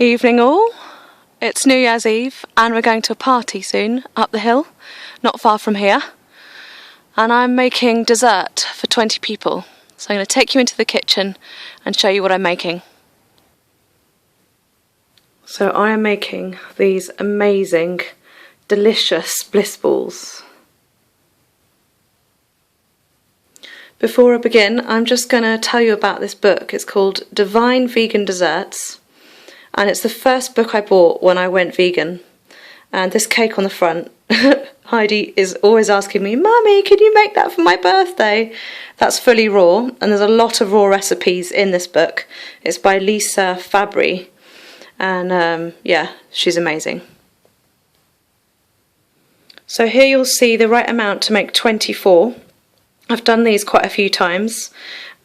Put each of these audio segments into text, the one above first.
Evening all, it's New Year's Eve and we're going to a party soon up the hill, not far from here. And I'm making dessert for 20 people. So I'm going to take you into the kitchen and show you what I'm making. So I am making these amazing, delicious Bliss balls. Before I begin, I'm just going to tell you about this book. It's called Divine Vegan Desserts. And it's the first book I bought when I went vegan. And this cake on the front, Heidi is always asking me, "Mummy, can you make that for my birthday?" That's fully raw, and there's a lot of raw recipes in this book. It's by Lisa Fabry, and yeah, she's amazing. So here you'll see the right amount to make 24. I've done these quite a few times,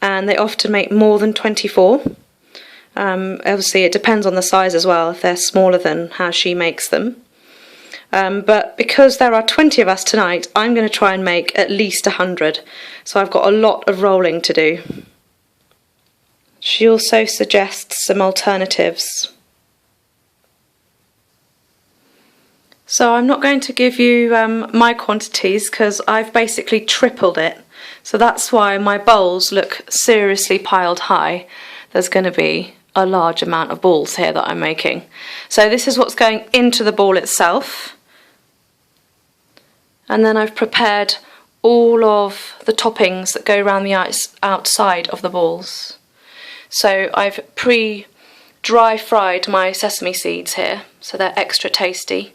and they often make more than 24. Obviously it depends on the size as well, if they're smaller than how she makes them. But because there are 20 of us tonight, I'm going to try and make at least 100. So I've got a lot of rolling to do. She also suggests some alternatives. So I'm not going to give you my quantities because I've basically tripled it. So that's why my bowls look seriously piled high. There's going to be a large amount of balls here that I'm making. So this is what's going into the ball itself. And then I've prepared all of the toppings that go around the outside of the balls. So I've pre-dry fried my sesame seeds here, so they're extra tasty.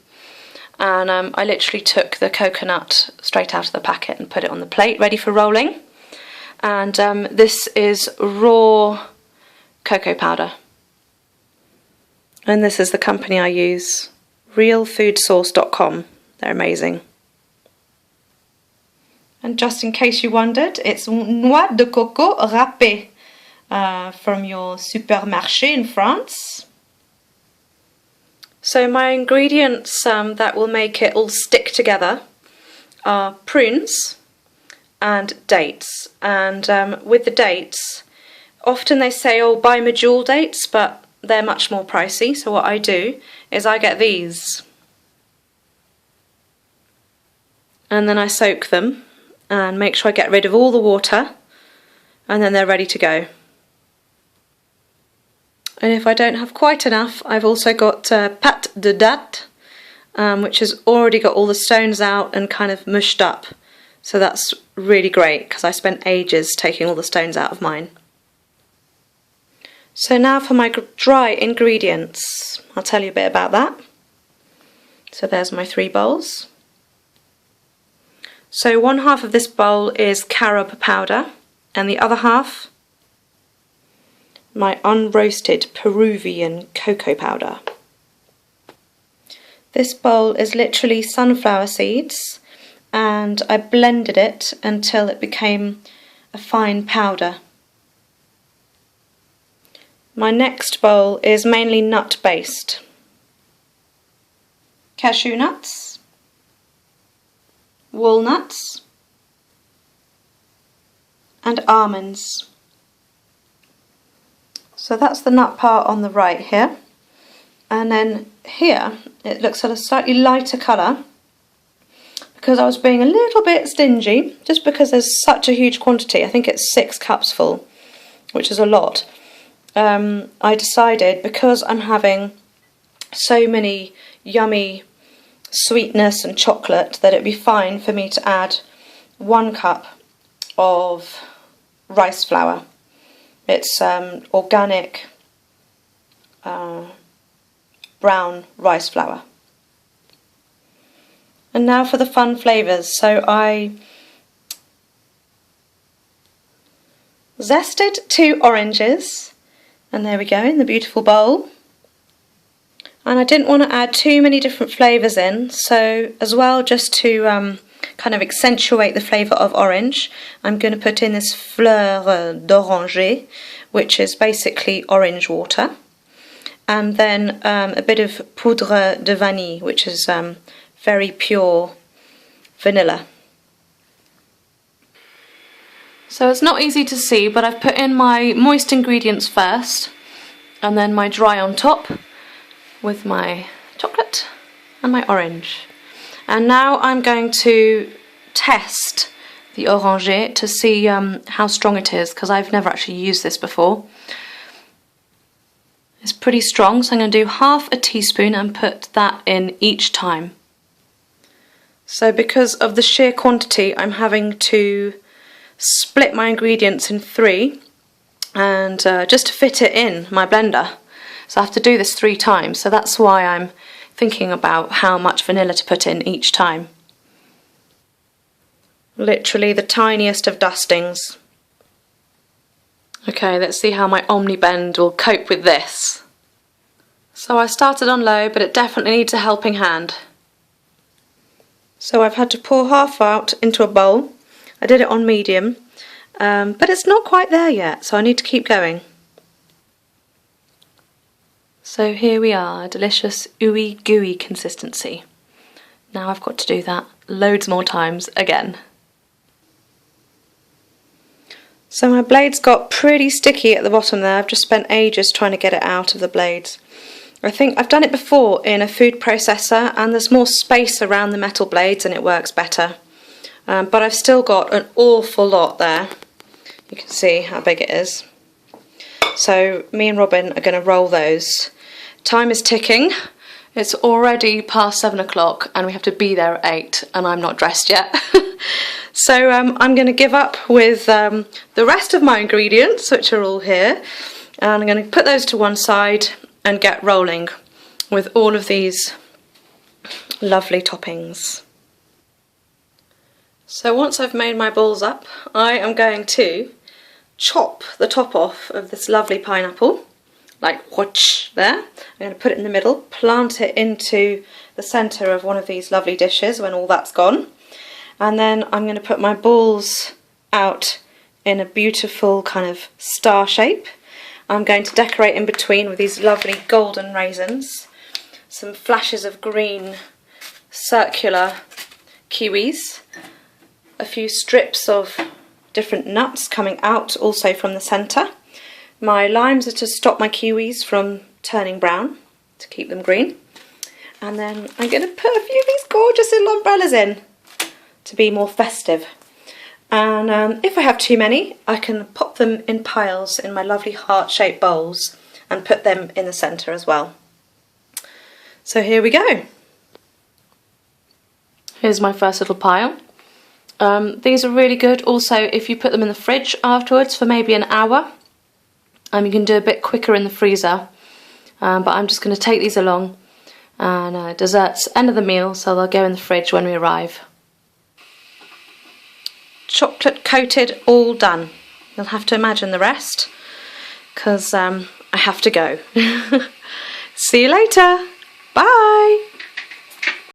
And I literally took the coconut straight out of the packet and put it on the plate, ready for rolling. And this is raw cocoa powder. And this is the company I use, realfoodsource.com. They're amazing. And just in case you wondered, it's noix de coco râpée from your supermarché in France. So my ingredients that will make it all stick together are prunes and dates. And with the dates, often they say, oh, buy medjool dates, but they're much more pricey. So what I do is I get these. And then I soak them and make sure I get rid of all the water. And then they're ready to go. And if I don't have quite enough, I've also got pâte de date, which has already got all the stones out and kind of mushed up. So that's really great because I spent ages taking all the stones out of mine. So now for my dry ingredients, I'll tell you a bit about that. So there's my 3 bowls. So one half of this bowl is carob powder and the other half my unroasted Peruvian cocoa powder. This bowl is literally sunflower seeds and I blended it until it became a fine powder. My next bowl is mainly nut based. Cashew nuts, walnuts and almonds. So that's the nut part on the right here. And then here it looks at a slightly lighter colour because I was being a little bit stingy just because there's such a huge quantity. I think it's 6 cups full, which is a lot. I decided because I'm having so many yummy sweetness and chocolate that it'd be fine for me to add 1 cup of rice flour. It's organic brown rice flour. And now for the fun flavours. So I zested 2 oranges, and there we go in the beautiful bowl. And I didn't want to add too many different flavours in, so as well, just to kind of accentuate the flavour of orange, I'm going to put in this fleur d'oranger, which is basically orange water, and then a bit of poudre de vanille, which is very pure vanilla. So it's not easy to see, but I've put in my moist ingredients first and then my dry on top. with my chocolate and my orange. And now I'm going to test the orangé to see how strong it is, because I've never actually used this before. It's pretty strong, so I'm going to do half a teaspoon and put that in each time. So because of the sheer quantity, I'm having to split my ingredients in 3 and just to fit it in my blender. So I have to do this 3 times, so that's why I'm thinking about how much vanilla to put in each time. Literally the tiniest of dustings. Okay, let's see how my Omni-Blend will cope with this. So I started on low, but it definitely needs a helping hand. So I've had to pour half out into a bowl. I did it on medium, but it's not quite there yet, so I need to keep going. So here we are, a delicious ooey gooey consistency. Now I've got to do that loads more times again. So my blades got pretty sticky at the bottom there. I've just spent ages trying to get it out of the blades. I think I've done it before in a food processor and there's more space around the metal blades and it works better. But I've still got an awful lot there. You can see how big it is. So me and Robin are going to roll those. Time is ticking. It's already past 7 o'clock and we have to be there at 8 and I'm not dressed yet. So I'm going to give up with the rest of my ingredients, which are all here, and I'm going to put those to one side and get rolling with all of these lovely toppings. So once I've made my balls up, I am going to chop the top off of this lovely pineapple, like whoosh there. I'm going to put it in the middle, plant it into the centre of one of these lovely dishes when all that's gone. And then I'm going to put my balls out in a beautiful kind of star shape. I'm going to decorate in between with these lovely golden raisins, some flashes of green circular kiwis, a few strips of different nuts coming out also from the centre. My limes are to stop my kiwis from turning brown, to keep them green. And then I'm going to put a few of these gorgeous little umbrellas in, to be more festive. And if I have too many, I can pop them in piles in my lovely heart-shaped bowls and put them in the centre as well. So here we go. Here's my first little pile. These are really good also if you put them in the fridge afterwards for maybe an hour. You can do a bit quicker in the freezer, but I'm just going to take these along. And desserts, end of the meal, so they'll go in the fridge when we arrive. Chocolate coated, all done. You'll have to imagine the rest, because I have to go. See you later. Bye.